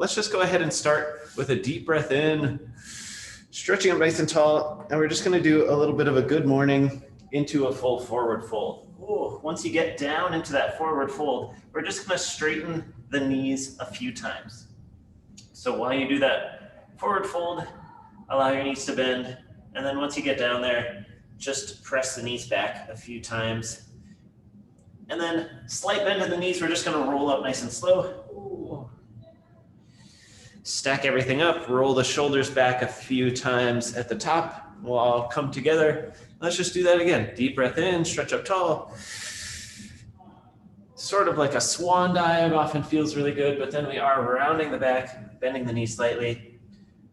let's just go ahead and start with a deep breath in, stretching up nice and tall, and we're just gonna do a little bit of a good morning into a full forward fold. Ooh, once you get down into that forward fold, we're just gonna straighten the knees a few times. So while you do that forward fold, allow your knees to bend, and then once you get down there, just press the knees back a few times. And then slight bend in the knees, we're just gonna roll up nice and slow. Ooh. Stack everything up, roll the shoulders back a few times at the top. We'll all come together. Let's just do that again. Deep breath in, stretch up tall. Sort of like a swan dive, often feels really good, but then we are rounding the back, bending the knees slightly,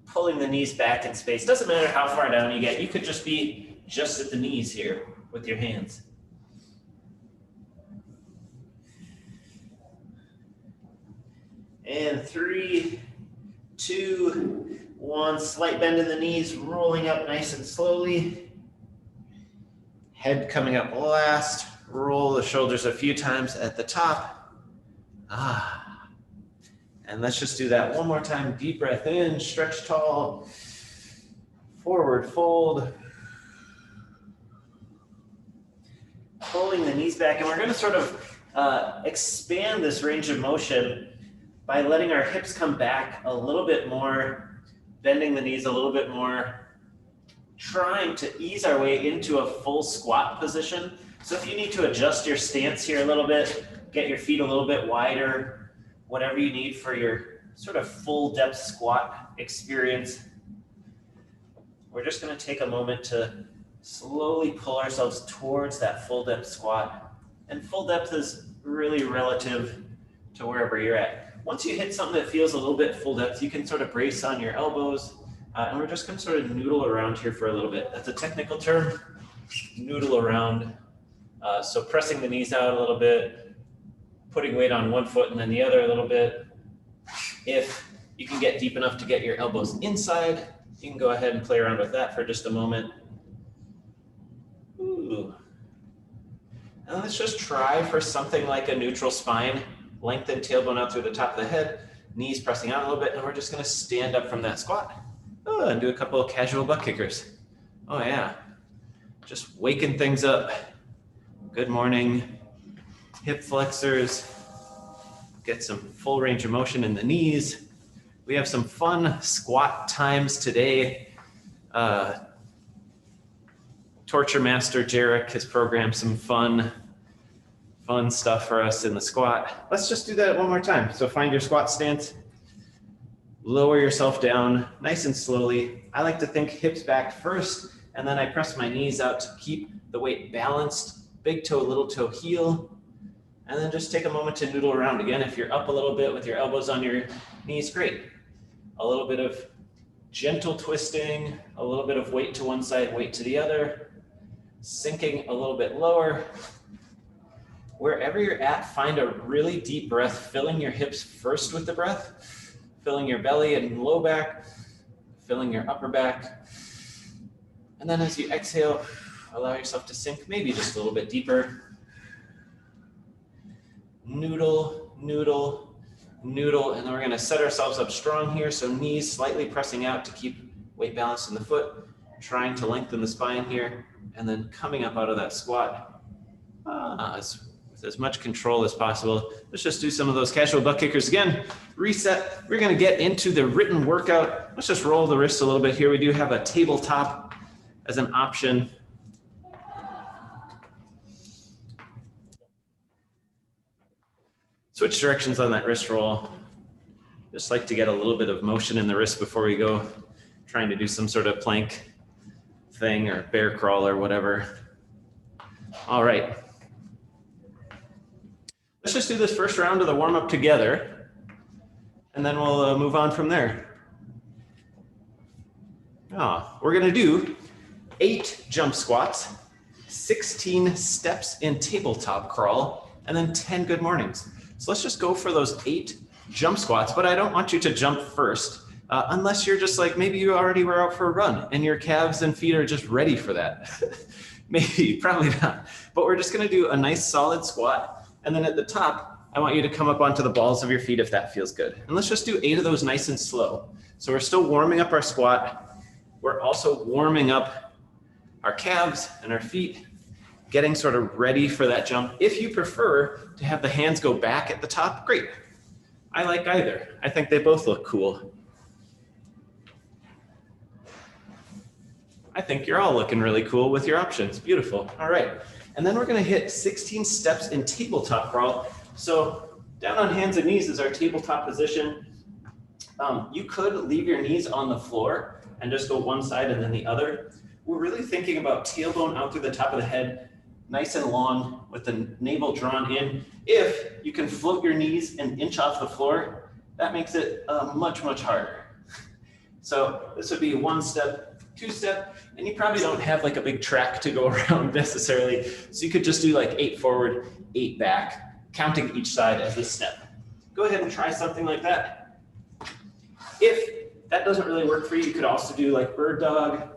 pulling the knees back in space. Doesn't matter how far down you get. You could just be just at the knees here with your hands. And 3, 2, 1, slight bend in the knees, rolling up nice and slowly. Head coming up last, roll the shoulders a few times at the top. And let's just do that one more time. Deep breath in, stretch tall, forward fold. Pulling the knees back, and we're gonna sort of expand this range of motion by letting our hips come back a little bit more, bending the knees a little bit more, trying to ease our way into a full squat position. So if you need to adjust your stance here a little bit, get your feet a little bit wider, whatever you need for your sort of full depth squat experience, we're just gonna take a moment to slowly pull ourselves towards that full depth squat. And full depth is really relative to wherever you're at. Once you hit something that feels a little bit full depth, you can sort of brace on your elbows, and we're just gonna sort of noodle around here for a little bit. That's a technical term, noodle around. So pressing the knees out a little bit, putting weight on one foot and then the other a little bit. If you can get deep enough to get your elbows inside, you can go ahead and play around with that for just a moment. Ooh. And let's just try for something like a neutral spine. Lengthen tailbone out through the top of the head, knees pressing out a little bit, and we're just gonna stand up from that squat. And do a couple of casual butt kickers. Oh yeah, just waking things up. Good morning, hip flexors. Get some full range of motion in the knees. We have some fun squat times today. Torture Master Jarek has programmed some fun stuff for us in the squat. Let's just do that one more time. So find your squat stance, lower yourself down nice and slowly. I like to think hips back first, and then I press my knees out to keep the weight balanced, big toe, little toe, heel, and then just take a moment to noodle around. Again, if you're up a little bit with your elbows on your knees, great. A little bit of gentle twisting, a little bit of weight to one side, weight to the other, sinking a little bit lower. Wherever you're at, find a really deep breath, filling your hips first with the breath, filling your belly and low back, filling your upper back. And then as you exhale, allow yourself to sink maybe just a little bit deeper. Noodle, noodle, noodle. And then we're gonna set ourselves up strong here. So knees slightly pressing out to keep weight balanced in the foot, trying to lengthen the spine here, and then coming up out of that squat. With as much control as possible. Let's just do some of those casual butt kickers again. Reset. We're gonna get into the written workout. Let's just roll the wrists a little bit here. We do have a tabletop as an option. Switch directions on that wrist roll. Just like to get a little bit of motion in the wrist before we go, trying to do some sort of plank thing or bear crawl or whatever. All right. Let's just do this first round of the warm-up together, and then we'll move on from there. We're gonna do 8 jump squats, 16 steps in tabletop crawl, and then 10 good mornings. So let's just go for those 8 jump squats, but I don't want you to jump first, unless you're just like, maybe you already were out for a run and your calves and feet are just ready for that. Maybe, probably not. But we're just gonna do a nice solid squat. And then at the top, I want you to come up onto the balls of your feet if that feels good. And let's just do 8 of those nice and slow. So we're still warming up our squat. We're also warming up our calves and our feet, getting sort of ready for that jump. If you prefer to have the hands go back at the top, great. I like either. I think they both look cool. I think you're all looking really cool with your options. Beautiful. All right. And then we're going to hit 16 steps in tabletop crawl. So down on hands and knees is our tabletop position. You could leave your knees on the floor and just go one side and then the other. We're really thinking about tailbone out through the top of the head, nice and long with the navel drawn in. If you can float your knees an inch off the floor, that makes it much, much harder. So this would be 1 step, 2 step, and you probably don't have like a big track to go around necessarily. So you could just do like 8 forward, 8 back, counting each side as a step. Go ahead and try something like that. If that doesn't really work for you, you could also do like bird dog,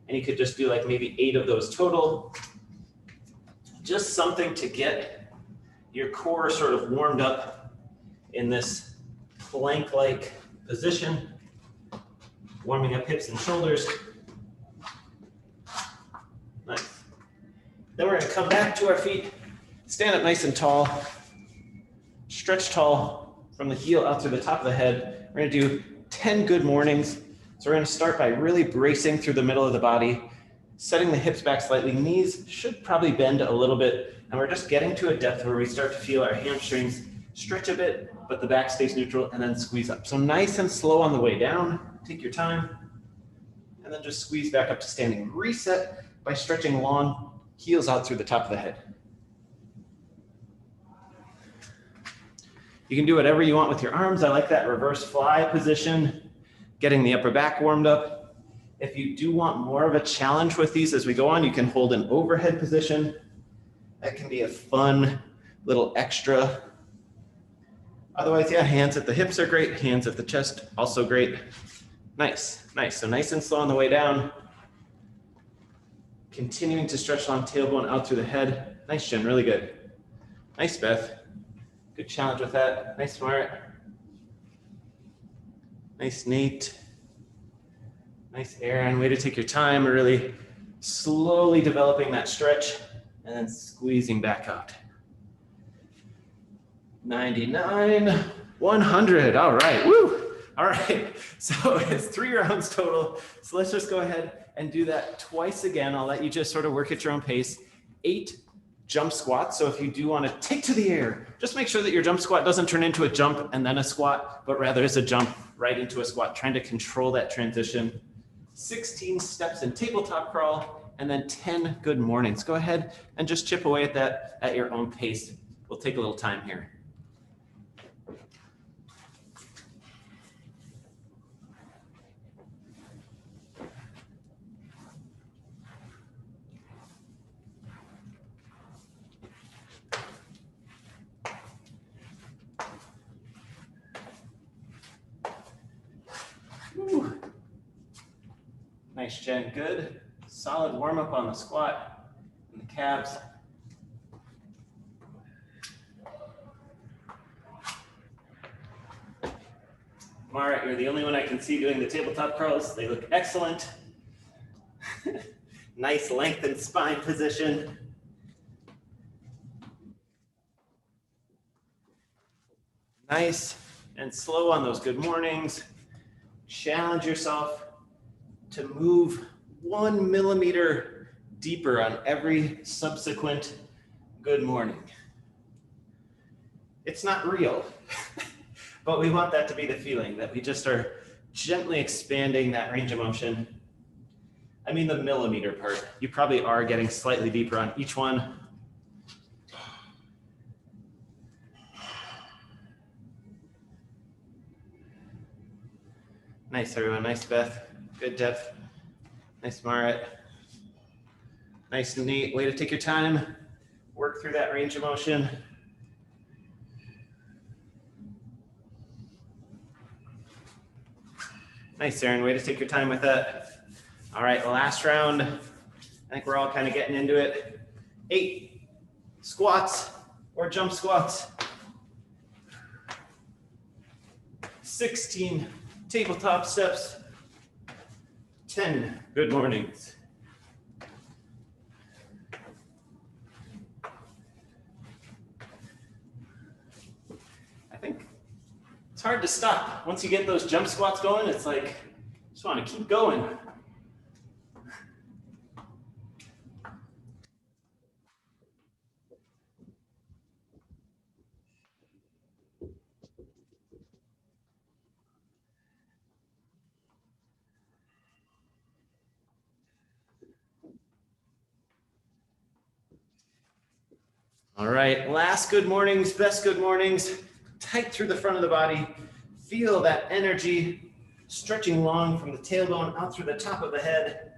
and you could just do like maybe 8 of those total. Just something to get your core sort of warmed up in this plank-like position, warming up hips and shoulders. Nice. Then we're going to come back to our feet, stand up nice and tall, stretch tall from the heel out through the top of the head. We're going to do 10 good mornings. So we're going to start by really bracing through the middle of the body, setting the hips back slightly. Knees should probably bend a little bit, and we're just getting to a depth where we start to feel our hamstrings stretch a bit, but the back stays neutral, and then squeeze up. So nice and slow on the way down. Take your time, and then just squeeze back up to standing. Reset by stretching long, heels out through the top of the head. You can do whatever you want with your arms. I like that reverse fly position, getting the upper back warmed up. If you do want more of a challenge with these as we go on, you can hold an overhead position. That can be a fun little extra. Otherwise, yeah, hands at the hips are great. Hands at the chest, also great. Nice, nice. So nice and slow on the way down. Continuing to stretch long tailbone out through the head. Nice, Jen, really good. Nice, Beth. Good challenge with that. Nice, Smart. Nice, Nate. Nice, Aaron. Way to take your time, really slowly developing that stretch and then squeezing back out. 99, 100. All right. Woo. All right. So it's 3 rounds total. So let's just go ahead and do that twice again. I'll let you just sort of work at your own pace. 8 jump squats. So if you do want to take to the air, just make sure that your jump squat doesn't turn into a jump and then a squat, but rather is a jump right into a squat, trying to control that transition. 16 steps in tabletop crawl, and then 10 good mornings. Go ahead and just chip away at that at your own pace. We'll take a little time here. Woo. Nice, Jen, good. Solid warm up on the squat and the calves. Mara, you're the only one I can see doing the tabletop curls. They look excellent. Nice lengthened spine position. Nice and slow on those good mornings. Challenge yourself to move 1 millimeter deeper on every subsequent good morning. It's not real, but we want that to be the feeling, that we just are gently expanding that range of motion. I mean the millimeter part. You probably are getting slightly deeper on each one. Nice, everyone. Nice, Beth. Good depth. Nice, Marit. Nice and neat. Way to take your time. Work through that range of motion. Nice, Aaron. Way to take your time with that. All right, last round. I think we're all kind of getting into it. 8 squats or jump squats. 16 tabletop steps, 10 good mornings. I think it's hard to stop. Once you get those jump squats going, it's like, you just want to keep going. All right, last good mornings, best good mornings. Tight through the front of the body. Feel that energy stretching long from the tailbone out through the top of the head.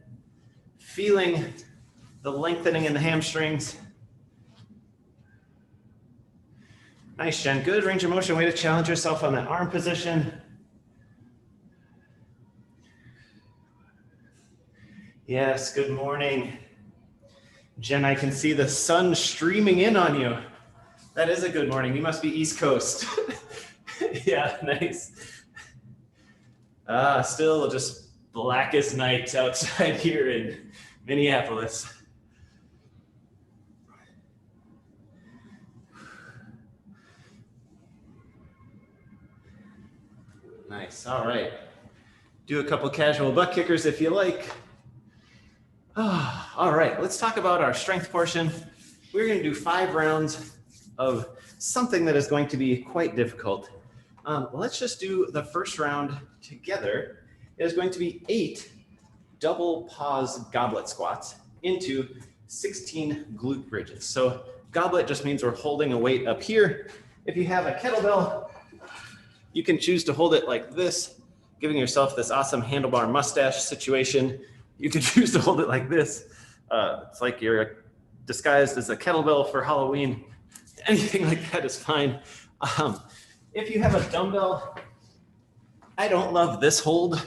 Feeling the lengthening in the hamstrings. Nice, Jen. Good range of motion. Way to challenge yourself on that arm position. Yes, good morning. Jen, I can see the sun streaming in on you. That is a good morning. You must be East Coast. Yeah, nice. Still just blackest night outside here in Minneapolis. Nice, all right. Do a couple casual butt kickers if you like. All right, let's talk about our strength portion. We're going to do 5 rounds of something that is going to be quite difficult. Let's just do the first round together. It is going to be 8 double pause goblet squats into 16 glute bridges. So goblet just means we're holding a weight up here. If you have a kettlebell, you can choose to hold it like this, giving yourself this awesome handlebar mustache situation. You can choose to hold it like this. It's like you're disguised as a kettlebell for Halloween. Anything like that is fine. If you have a dumbbell, I don't love this hold.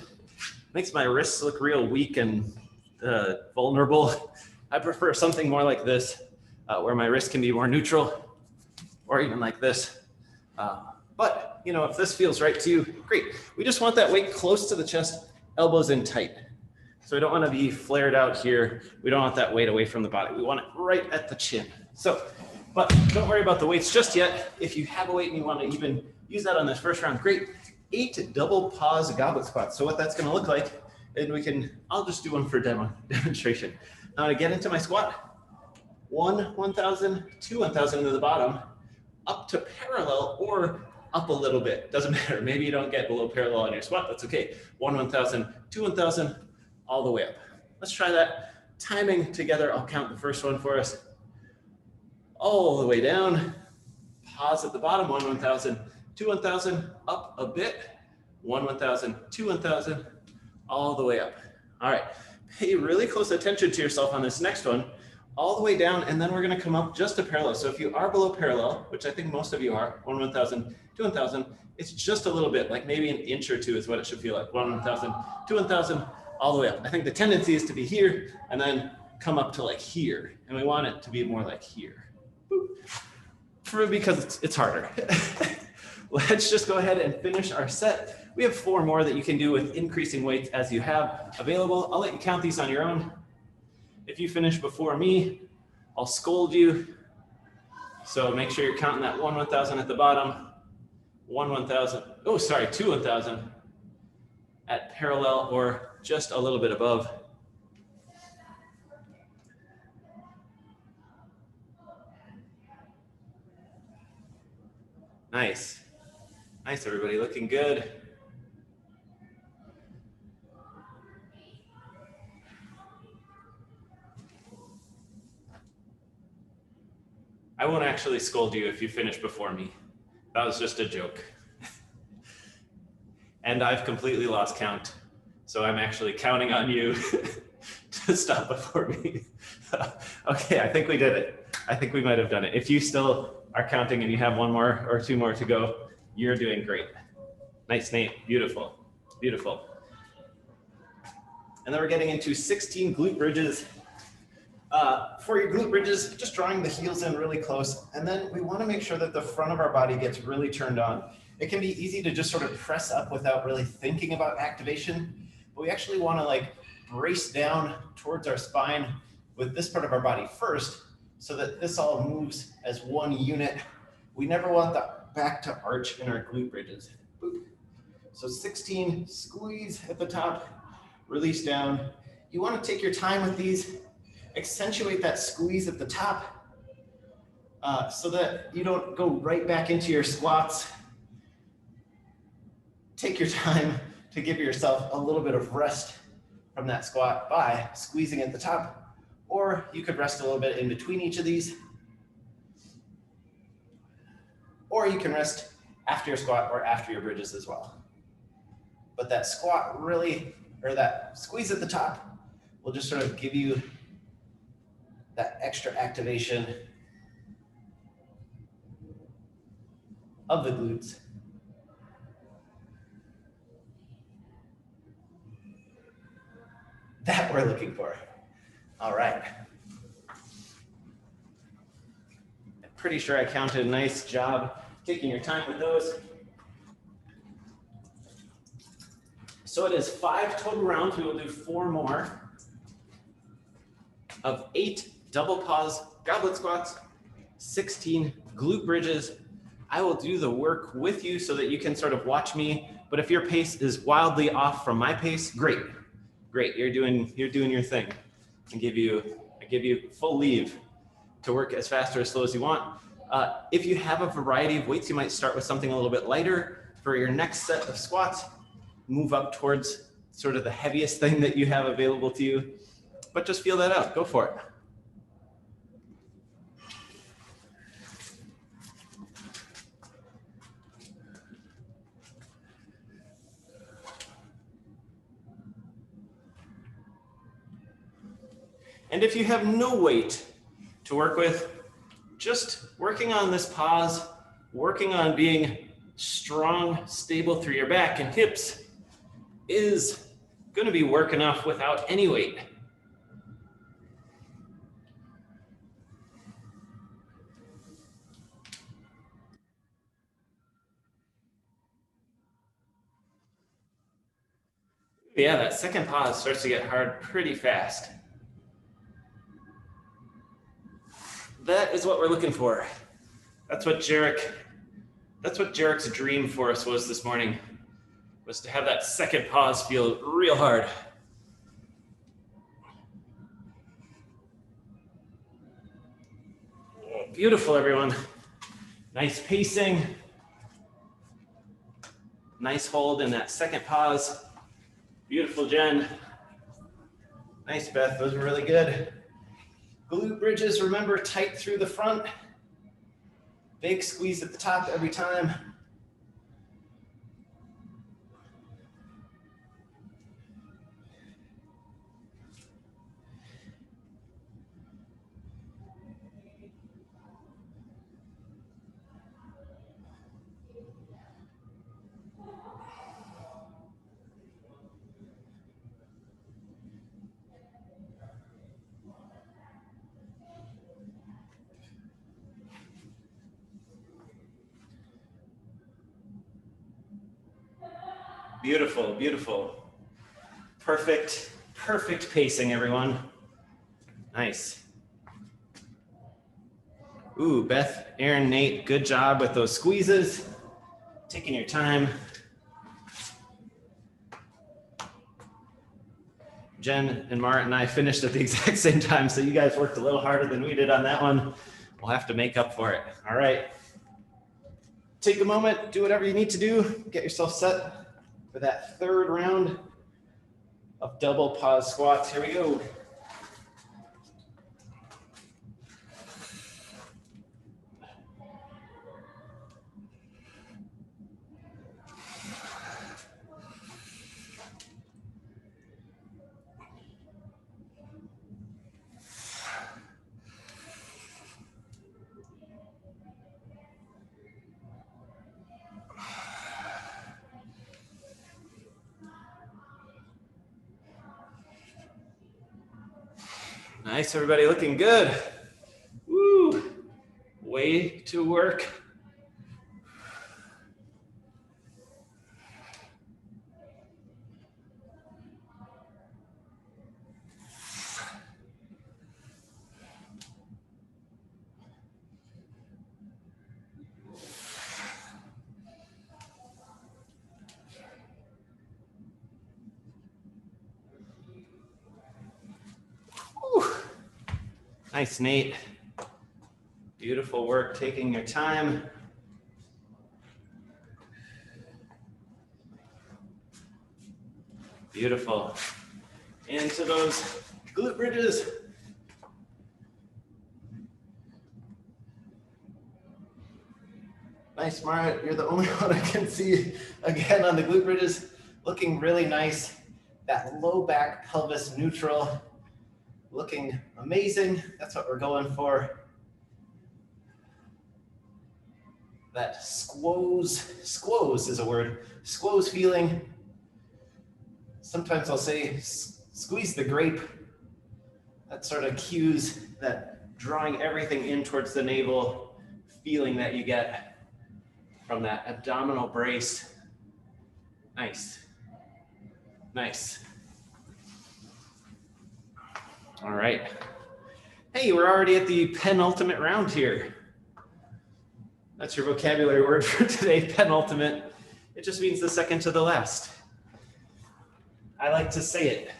Makes my wrists look real weak and vulnerable. I prefer something more like this, where my wrist can be more neutral, or even like this. But you know, if this feels right to you, great. We just want that weight close to the chest, elbows in tight. So we don't want to be flared out here. We don't want that weight away from the body. We want it right at the chin. So, but don't worry about the weights just yet. If you have a weight and you want to even use that on this first round, great. 8 double pause goblet squats. So what that's going to look like, and I'll just do one for demonstration. Now to get into my squat, 1 1,000, 2 1,000 into the bottom, up to parallel or up a little bit. Doesn't matter. Maybe you don't get below parallel on your squat. That's okay. 1 1,000, 2 1,000. All the way up. Let's try that. Timing together, I'll count the first one for us. All the way down. Pause at the bottom, 1 1,000, 2 1,000, up a bit. 1 1,000, 2 1,000, all the way up. All right, pay really close attention to yourself on this next one, all the way down, and then we're gonna come up just to parallel. So if you are below parallel, which I think most of you are, 1 1,000, 2 1,000, it's just a little bit, like maybe an inch or 2 is what it should feel like. 1 1,000, 2 1,000, all the way up. I think the tendency is to be here and then come up to like here. And we want it to be more like here. Because it's harder. Let's just go ahead and finish our set. We have 4 more that you can do with increasing weights as you have available. I'll let you count these on your own. If you finish before me, I'll scold you. So make sure you're counting that 1 1,000 at the bottom, 1 1,000, oh sorry, 2 1,000 at parallel or just a little bit above. Nice. Nice, everybody, looking good. I won't actually scold you if you finish before me. That was just a joke. And I've completely lost count. So I'm actually counting on you to stop before me. Okay, I think we did it. I think we might have done it. If you still are counting and you have 1 more or 2 more to go, you're doing great. Nice, Nate. Beautiful. Beautiful. And then we're getting into 16 glute bridges. For your glute bridges, just drawing the heels in really close. And then we want to make sure that the front of our body gets really turned on. It can be easy to just sort of press up without really thinking about activation, but we actually want to like brace down towards our spine with this part of our body first so that this all moves as one unit. We never want the back to arch in our glute bridges. Boop. So 16, squeeze at the top, release down. You want to take your time with these, accentuate that squeeze at the top so that you don't go right back into your squats. Take your time to give yourself a little bit of rest from that squat by squeezing at the top, or you could rest a little bit in between each of these, or you can rest after your squat or after your bridges as well. But that squat really, or that squeeze at the top will just sort of give you that extra activation of the glutes. That we're looking for. All right. I'm pretty sure I counted. Nice job taking your time with those. So it is 5 total rounds. We will do 4 more of 8 double pause goblet squats, 16 glute bridges. I will do the work with you so that you can sort of watch me. But if your pace is wildly off from my pace, great. Great, you're doing your thing. I give you full leave to work as fast or as slow as you want. If you have a variety of weights, you might start with something a little bit lighter. For your next set of squats, move up towards sort of the heaviest thing that you have available to you. But just feel that out, go for it. And if you have no weight to work with, just working on this pause, working on being strong, stable through your back and hips is going to be work enough without any weight. Yeah, that second pause starts to get hard pretty fast. That is what we're looking for. That's what Jarek's dream for us was this morning, was to have that second pause feel real hard. Beautiful, everyone. Nice pacing. Nice hold in that second pause. Beautiful, Jen. Nice, Beth. Those were really good. Glute bridges, remember, tight through the front. Big squeeze at the top every time. Beautiful, beautiful. Perfect, perfect pacing, everyone. Nice. Ooh, Beth, Aaron, Nate, good job with those squeezes. Taking your time. Jen and Mara and I finished at the exact same time, so you guys worked a little harder than we did on that one. We'll have to make up for it. All right. Take a moment, do whatever you need to do. Get yourself set for that third round of double pause squats. Here we go. Nice, everybody, looking good. Woo! Way to work. Nice, Nate. Beautiful work, taking your time. Beautiful. Into those glute bridges. Nice, Mara. You're the only one I can see again on the glute bridges. Looking really nice. That low back pelvis neutral. Looking amazing. That's what we're going for. That squoze is a word. Squoze feeling. Sometimes I'll say squeeze the grape. That sort of cues that drawing everything in towards the navel feeling that you get from that abdominal brace. Nice. Nice. All right. Hey, we're already at the penultimate round here. That's your vocabulary word for today, penultimate. It just means the second to the last. I like to say it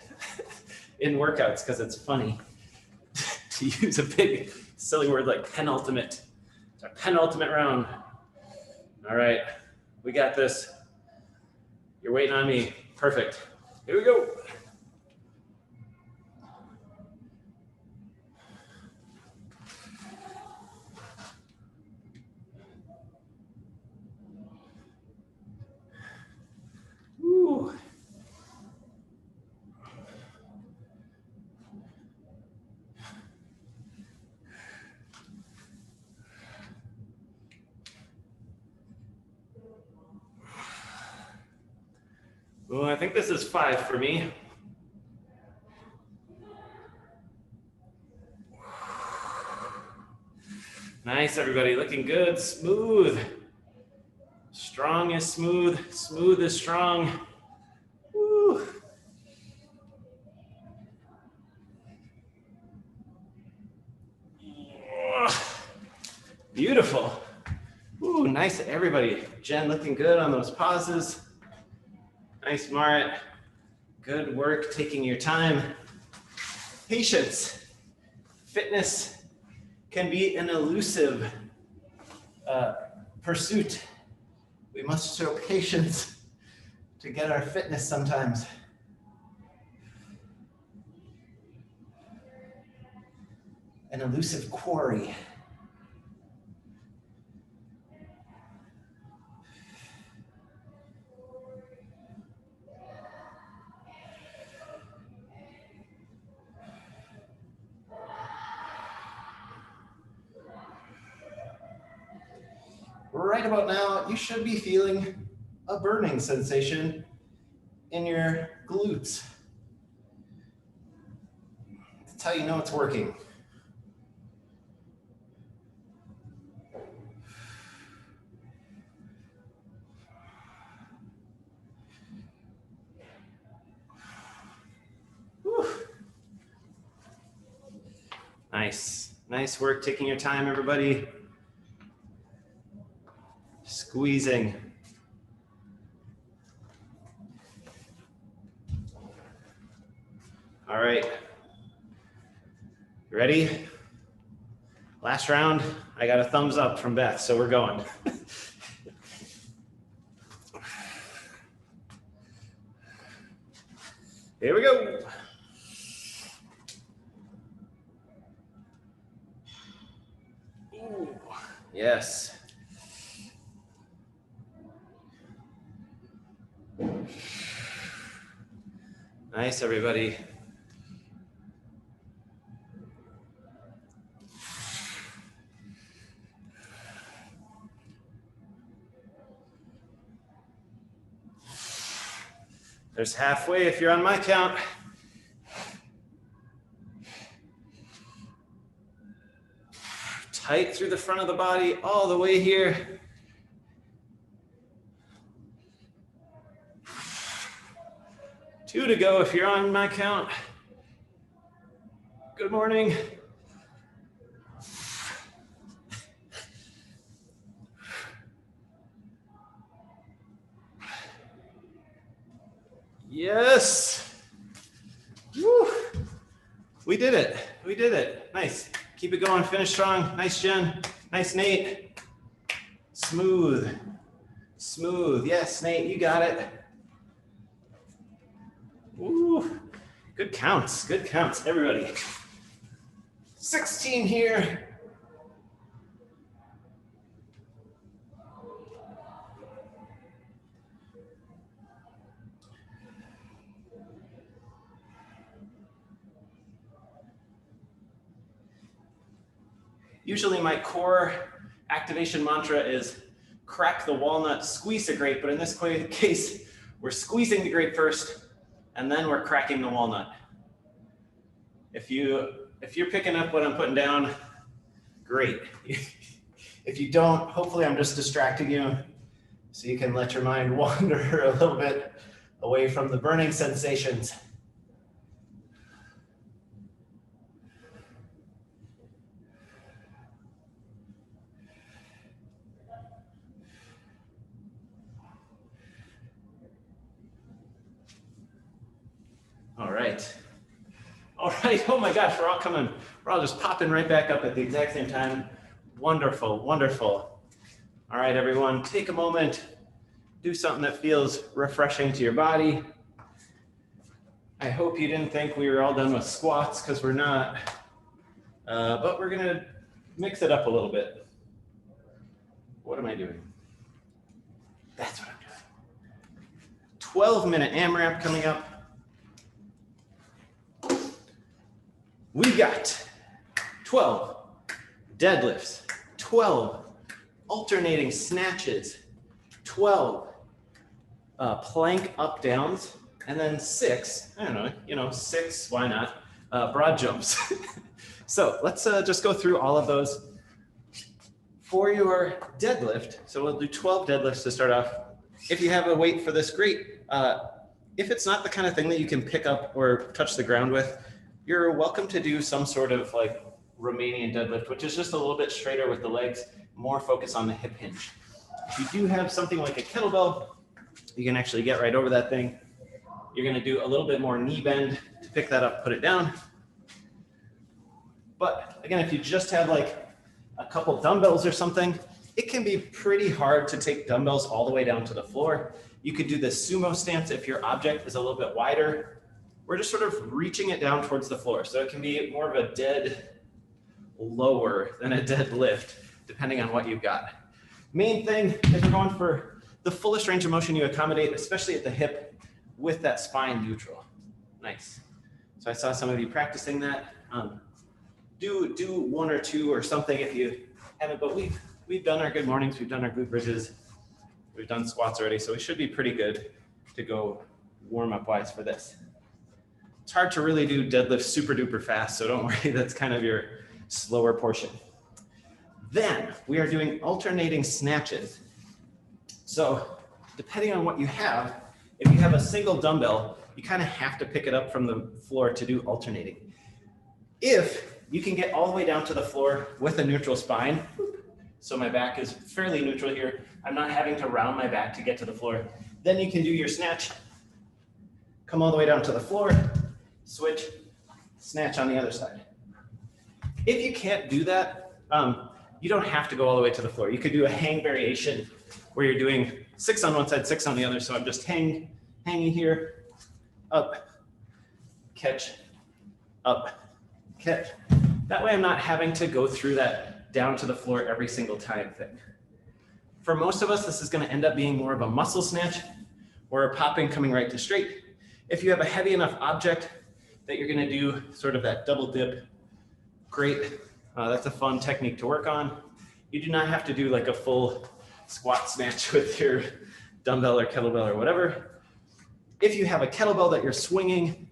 in workouts because it's funny to use a big silly word like penultimate. It's our penultimate round. All right, we got this. You're waiting on me. Perfect. Here we go. Woo. Well, I think this is 5 for me. Nice, everybody. Looking good. Smooth. Strong is smooth. Smooth is strong. Woo. Beautiful. Ooh, nice, everybody. Jen looking good on those pauses. Nice, Marit. Good work, taking your time. Patience. Fitness can be an elusive pursuit. We must show patience to get our fitness sometimes. An elusive quarry. Right about now, you should be feeling a burning sensation in your glutes. That's how you know it's working. Whew. Nice. Nice work taking your time, everybody. Squeezing. All right. You ready? Last round. I got a thumbs up from Beth, so we're going. Here we go. Ooh, yes. Nice, everybody. There's halfway if you're on my count. Tight through the front of the body, all the way here. Two to go if you're on my count. Good morning. Yes. Woo. We did it. We did it. Nice. Keep it going, finish strong. Nice, Jen. Nice, Nate. Smooth. Smooth. Yes, Nate, you got it. Ooh, good counts, everybody. 16 here. Usually my core activation mantra is crack the walnut, squeeze the grape, but in this case, we're squeezing the grape first, and then we're cracking the walnut. If you're picking up what I'm putting down, great. If you don't, hopefully I'm just distracting you so you can let your mind wander a little bit away from the burning sensations. All right. All right. Oh my gosh, we're all just popping right back up at the exact same time. Wonderful, wonderful. All right, everyone, take a moment, do something that feels refreshing to your body. I hope you didn't think we were all done with squats, because we're not, but we're gonna mix it up a little bit. What am I doing? That's what I'm doing. 12-minute AMRAP coming up. We got 12 deadlifts, 12 alternating snatches, 12 plank up downs, and then 6, I don't know, 6, why not, broad jumps. So let's just go through all of those. For your deadlift, so we'll do 12 deadlifts to start off. If you have a weight for this, great. If it's not the kind of thing that you can pick up or touch the ground with, you're welcome to do some sort of like Romanian deadlift, which is just a little bit straighter with the legs, more focus on the hip hinge. If you do have something like a kettlebell, you can actually get right over that thing. You're gonna do a little bit more knee bend to pick that up, put it down. But again, if you just have like a couple dumbbells or something, it can be pretty hard to take dumbbells all the way down to the floor. You could do the sumo stance if your object is a little bit wider. We're just sort of reaching it down towards the floor. So it can be more of a dead lower than a dead lift, depending on what you've got. Main thing is we're going for the fullest range of motion you accommodate, especially at the hip, with that spine neutral. Nice. So I saw some of you practicing that. Do 1 or 2 or something if you haven't, but we've done our good mornings, we've done our glute bridges, we've done squats already, so we should be pretty good to go warm up wise for this. It's hard to really do deadlifts super duper fast, so don't worry, that's kind of your slower portion. Then we are doing alternating snatches. So depending on what you have, if you have a single dumbbell, you kind of have to pick it up from the floor to do alternating. If you can get all the way down to the floor with a neutral spine, so my back is fairly neutral here, I'm not having to round my back to get to the floor, then you can do your snatch, come all the way down to the floor, switch, snatch on the other side. If you can't do that, you don't have to go all the way to the floor. You could do a hang variation where you're doing 6 on one side, 6 on the other. So I'm just hanging here, up, catch, up, catch. That way I'm not having to go through that down to the floor every single time thing. For most of us, this is gonna end up being more of a muscle snatch or a popping coming right to straight. If you have a heavy enough object that you're gonna do sort of that double dip, great. That's a fun technique to work on. You do not have to do like a full squat snatch with your dumbbell or kettlebell or whatever. If you have a kettlebell that you're swinging,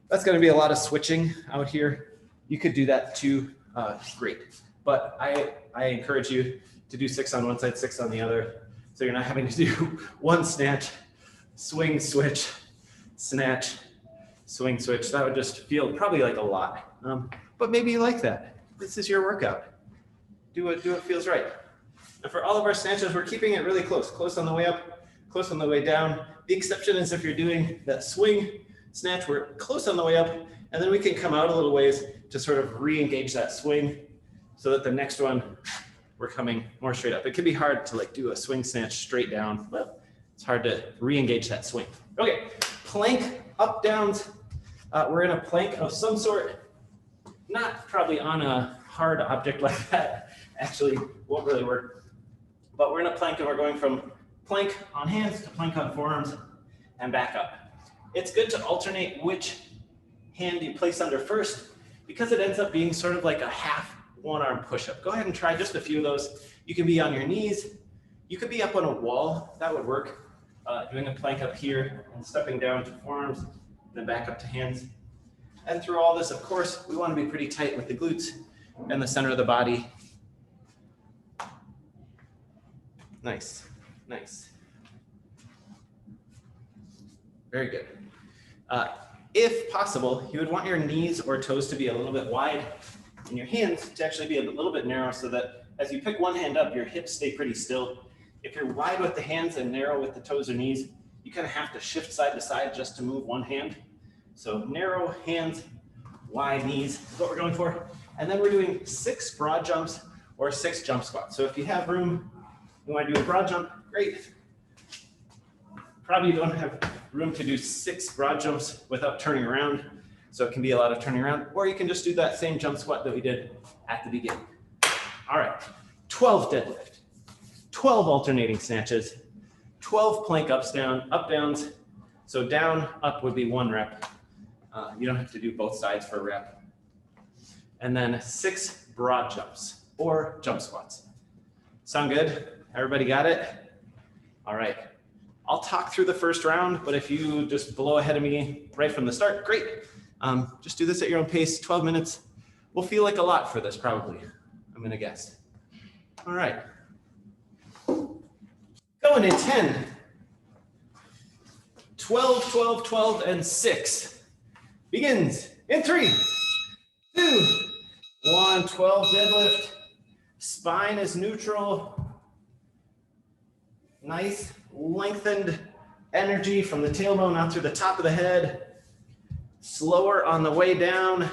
that's gonna be a lot of switching out here. You could do that too, great. But I encourage you to do 6 on one side, 6 on the other. So you're not having to do one snatch, swing, switch, snatch, swing, switch. That would just feel probably like a lot. But maybe you like that. This is your workout. Do what feels right. And for all of our snatches, we're keeping it really close. Close on the way up, close on the way down. The exception is if you're doing that swing snatch. We're close on the way up, and then we can come out a little ways to sort of re-engage that swing so that the next one, we're coming more straight up. It can be hard to like do a swing snatch straight down, but it's hard to re-engage that swing. Okay, plank, up, downs. We're in a plank of some sort, not probably on a hard object like that, actually won't really work. But we're in a plank and we're going from plank on hands to plank on forearms and back up. It's good to alternate which hand you place under first because it ends up being sort of like a half one-arm push-up. Go ahead and try just a few of those. You can be on your knees. You could be up on a wall. That would work. Doing a plank up here and stepping down to forearms, then back up to hands. And through all this, of course, we want to be pretty tight with the glutes and the center of the body. Nice, nice. Very good. If possible, you would want your knees or toes to be a little bit wide and your hands to actually be a little bit narrow so that as you pick one hand up, your hips stay pretty still. If you're wide with the hands and narrow with the toes or knees, you kind of have to shift side to side just to move one hand. So narrow hands, wide knees is what we're going for. And then we're doing 6 broad jumps or 6 jump squats. So if you have room, you want to do a broad jump, great. Probably you don't have room to do 6 broad jumps without turning around. So it can be a lot of turning around, or you can just do that same jump squat that we did at the beginning. All right, 12 deadlift, 12 alternating snatches, 12 plank ups, down, up, downs. So down, up would be 1 rep. You don't have to do both sides for a rep. And then 6 broad jumps or jump squats. Sound good? Everybody got it? All right. I'll talk through the first round, but if you just blow ahead of me right from the start, great. Just do this at your own pace, 12 minutes. Will feel like a lot for this probably, I'm gonna guess. All right. Going in 10, 12, 12, 12, and 6. Begins in 3, 2, 1, 12 deadlift. Spine is neutral. Nice lengthened energy from the tailbone out through the top of the head. Slower on the way down,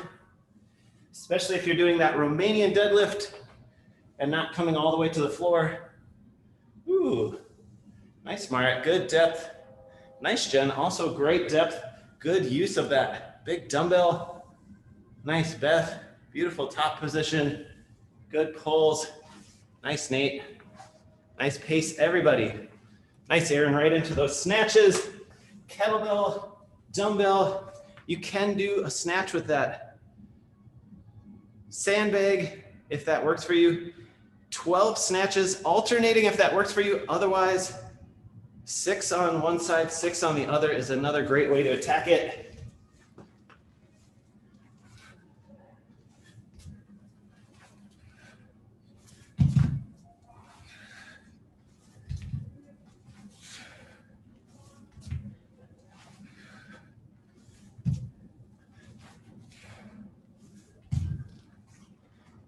especially if you're doing that Romanian deadlift and not coming all the way to the floor. Ooh, nice, Marit, good depth. Nice, Jen, also great depth. Good use of that big dumbbell. Nice, Beth, beautiful top position. Good pulls. Nice, Nate. Nice pace, everybody. Nice, Aaron, right into those snatches. Kettlebell, dumbbell. You can do a snatch with that sandbag if that works for you. 12 snatches, alternating if that works for you. Otherwise, 6 on one side, 6 on the other is another great way to attack it.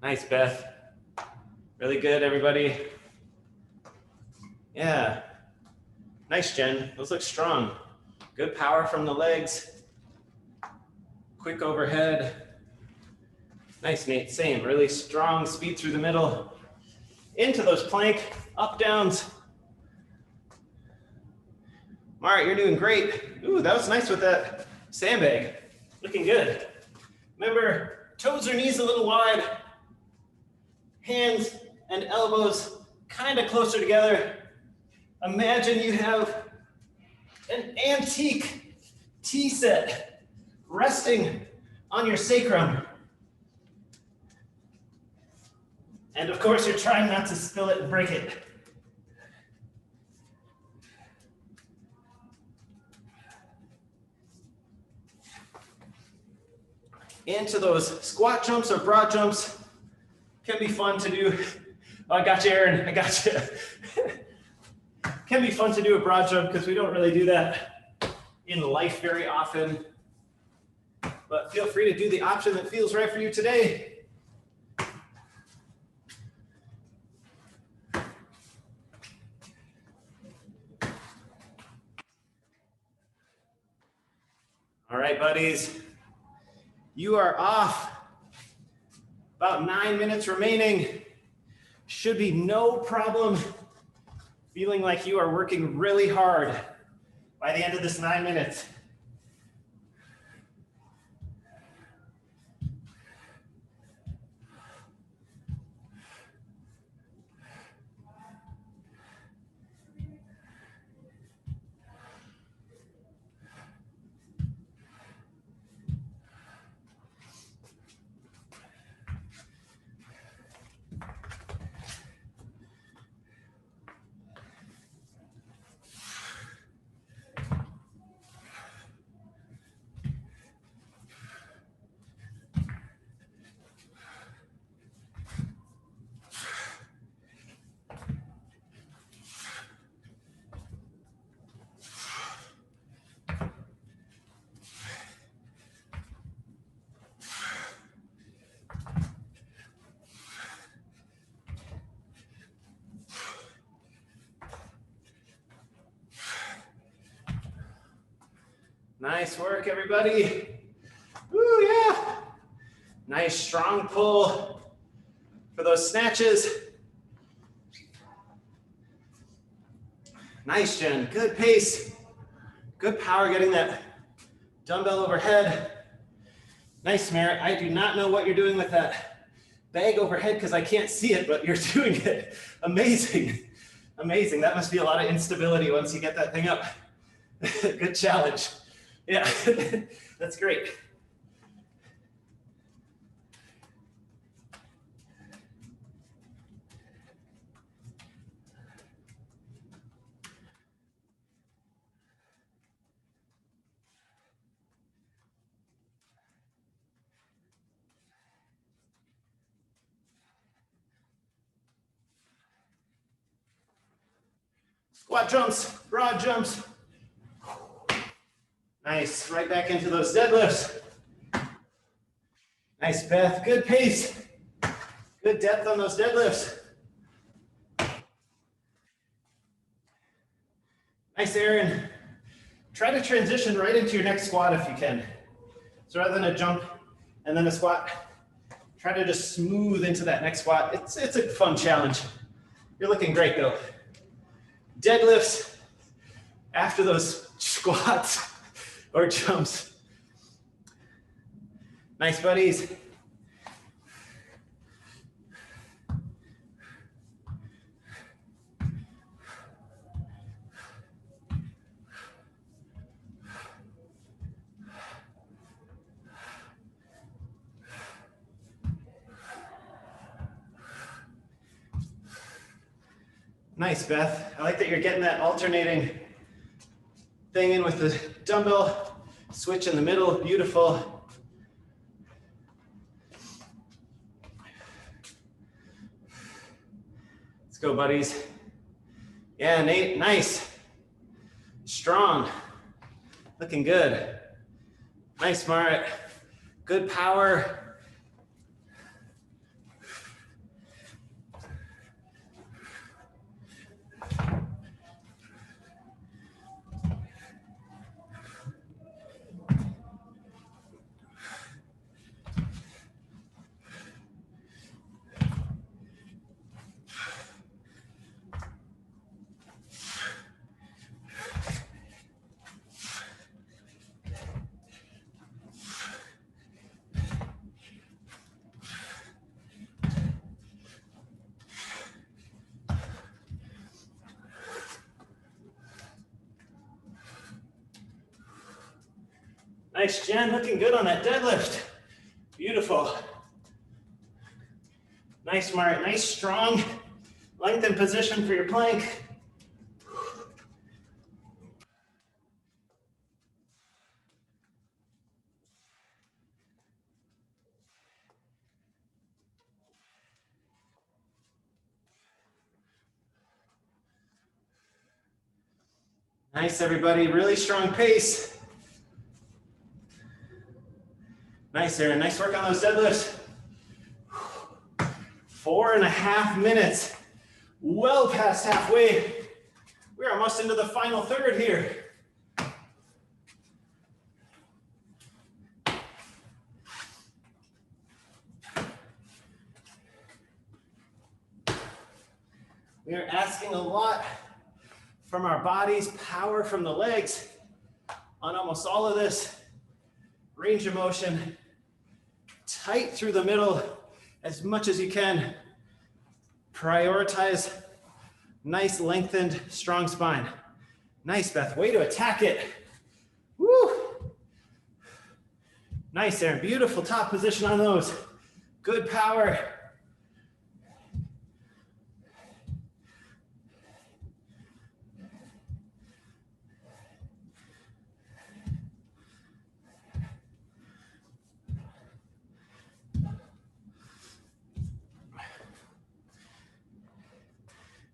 Nice, Beth. Really good, everybody. Yeah. Nice, Jen. Those look strong. Good power from the legs. Quick overhead. Nice, Nate. Same. Really strong speed through the middle. Into those plank, up, downs. Marit, you're doing great. Ooh, that was nice with that sandbag. Looking good. Remember, toes or knees a little wide. Hands and elbows kind of closer together. Imagine you have an antique tea set resting on your sacrum. And of course, you're trying not to spill it and break it. Into those squat jumps or broad jumps. Can be fun to do. Oh, I got you, Aaron. I got you. Can be fun to do a broad jump because we don't really do that in life very often. But feel free to do the option that feels right for you today. All right, buddies. You are off. About 9 minutes remaining. Should be no problem feeling like you are working really hard by the end of this 9 minutes. Nice work, everybody. Woo, yeah. Nice strong pull for those snatches. Nice, Jen. Good pace. Good power getting that dumbbell overhead. Nice, Merritt. I do not know what you're doing with that bag overhead because I can't see it, but you're doing it. Amazing. Amazing. That must be a lot of instability once you get that thing up. Good challenge. Yeah, that's great. Squat jumps, broad jumps. Nice, right back into those deadlifts. Nice, Beth, good pace. Good depth on those deadlifts. Nice, Aaron. Try to transition right into your next squat if you can. So rather than a jump and then a squat, try to just smooth into that next squat. It's a fun challenge. You're looking great though. Deadlifts after those squats or jumps. Nice, buddies. Nice, Beth. I like that you're getting that alternating thing in with the dumbbell. Switch in the middle, beautiful. Let's go, buddies. Yeah, Nate, nice. Strong. Looking good. Nice, Marit. Good power. Nice, Jen, looking good on that deadlift. Beautiful. Nice, Marit, nice strong lengthened position for your plank. Nice, everybody, really strong pace. Nice, Aaron. Nice work on those deadlifts. 4.5 minutes. Well past halfway. We're almost into the final third here. We are asking a lot from our bodies, power from the legs on almost all of this. Range of motion, tight through the middle as much as you can. Prioritize nice lengthened, strong spine. Nice, Beth, way to attack it. Woo! Nice, Aaron, beautiful top position on those. Good power.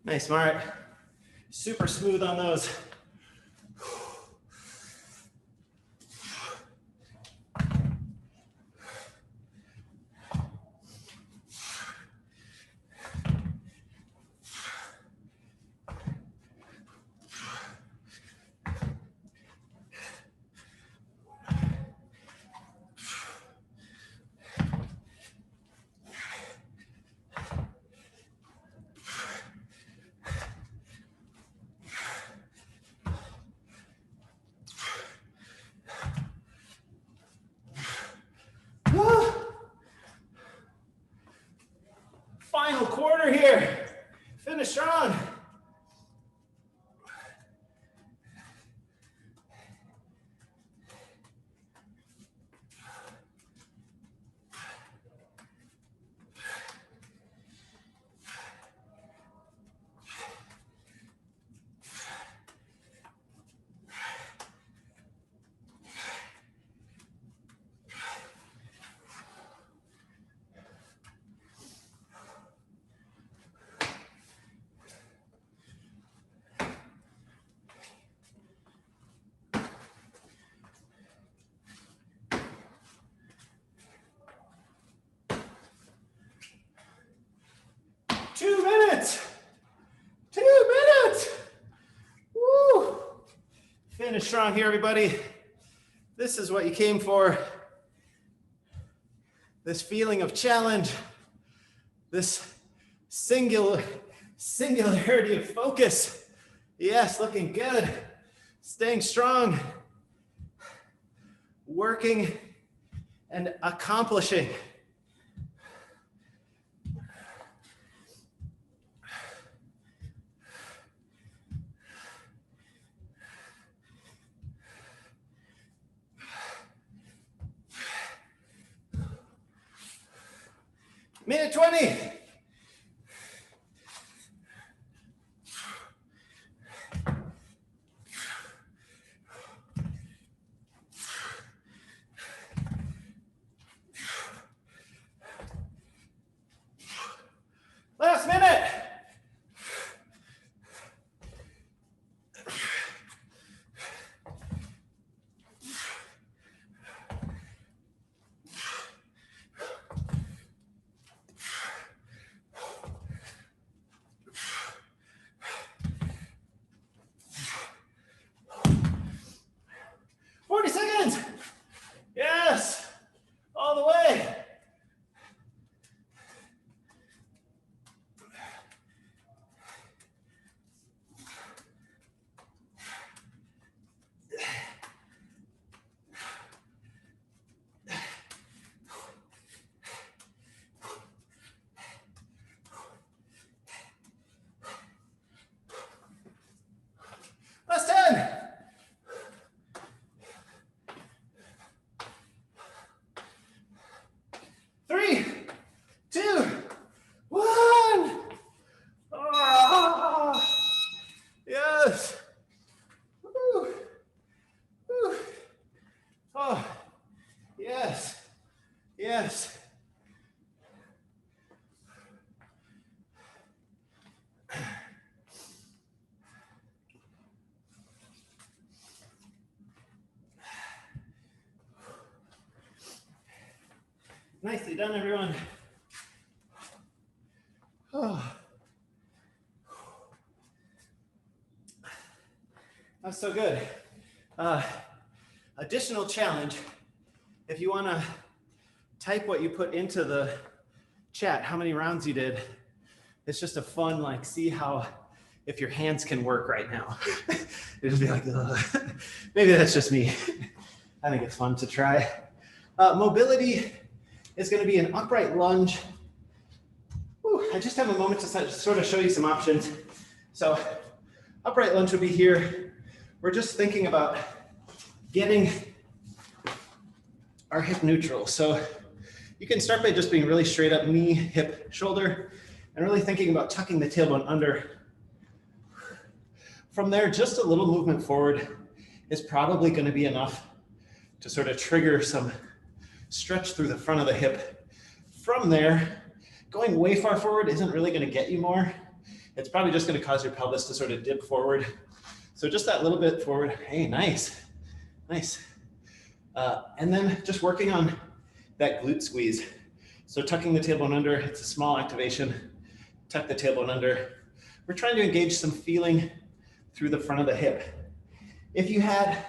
Nice, Mart. Super smooth on those. Final quarter here. Finish strong. Two minutes. Woo! Finish strong here, everybody. This is what you came for. This feeling of challenge, this singularity of focus. Yes, looking good. Staying strong. Working and accomplishing. Minute 20. Last minute. Yes, all the way. Last 10. Three, two, one. Oh, yes. Woo. Woo. Oh, yes. Yes. Nicely done, everyone. Oh. That's so good. Additional challenge. If you want to type what you put into the chat, how many rounds you did, It's just a fun, like, see how, if your hands can work right now. It'd just be like, ugh. Maybe that's just me. I think it's fun to try. Mobility is going to be an upright lunge. Whew, I just have a moment to sort of show you some options. So upright lunge would be here. We're just thinking about getting our hip neutral. So you can start by just being really straight up, knee, hip, shoulder, and really thinking about tucking the tailbone under. From there, just a little movement forward is probably going to be enough to sort of trigger some stretch through the front of the hip. From there, going way far forward isn't really going to get you more. It's probably just going to cause your pelvis to sort of dip forward. So just that little bit forward. Hey, nice, nice. And then just working on that glute squeeze. So tucking the tailbone under, it's a small activation. Tuck the tailbone under. We're trying to engage some feeling through the front of the hip. If you had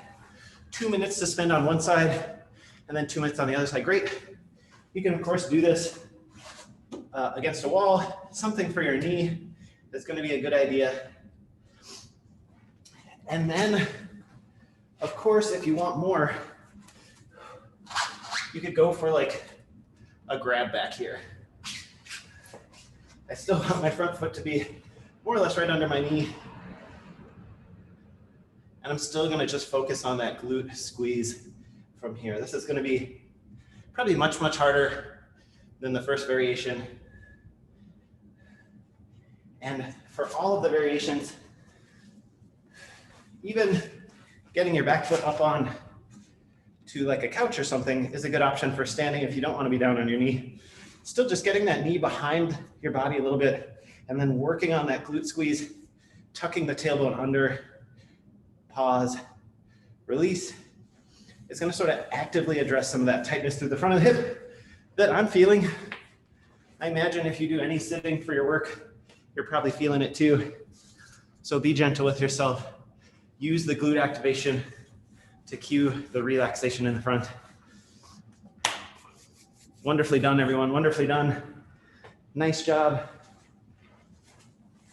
2 minutes to spend on one side and then 2 minutes on the other side, great. You can, of course, do this against a wall. Something for your knee is going to be a good idea. And then, of course, if you want more, you could go for like a grab back here. I still want my front foot to be more or less right under my knee. And I'm still going to just focus on that glute squeeze from here. This is going to be probably much, much harder than the first variation. And for all of the variations, even getting your back foot up on to like a couch or something is a good option for standing if you don't want to be down on your knee. Still just getting that knee behind your body a little bit and then working on that glute squeeze, tucking the tailbone under, pause, release. It's going to sort of actively address some of that tightness through the front of the hip that I'm feeling. I imagine if you do any sitting for your work, you're probably feeling it too. So be gentle with yourself. Use the glute activation to cue the relaxation in the front. Wonderfully done, everyone. Wonderfully done. Nice job.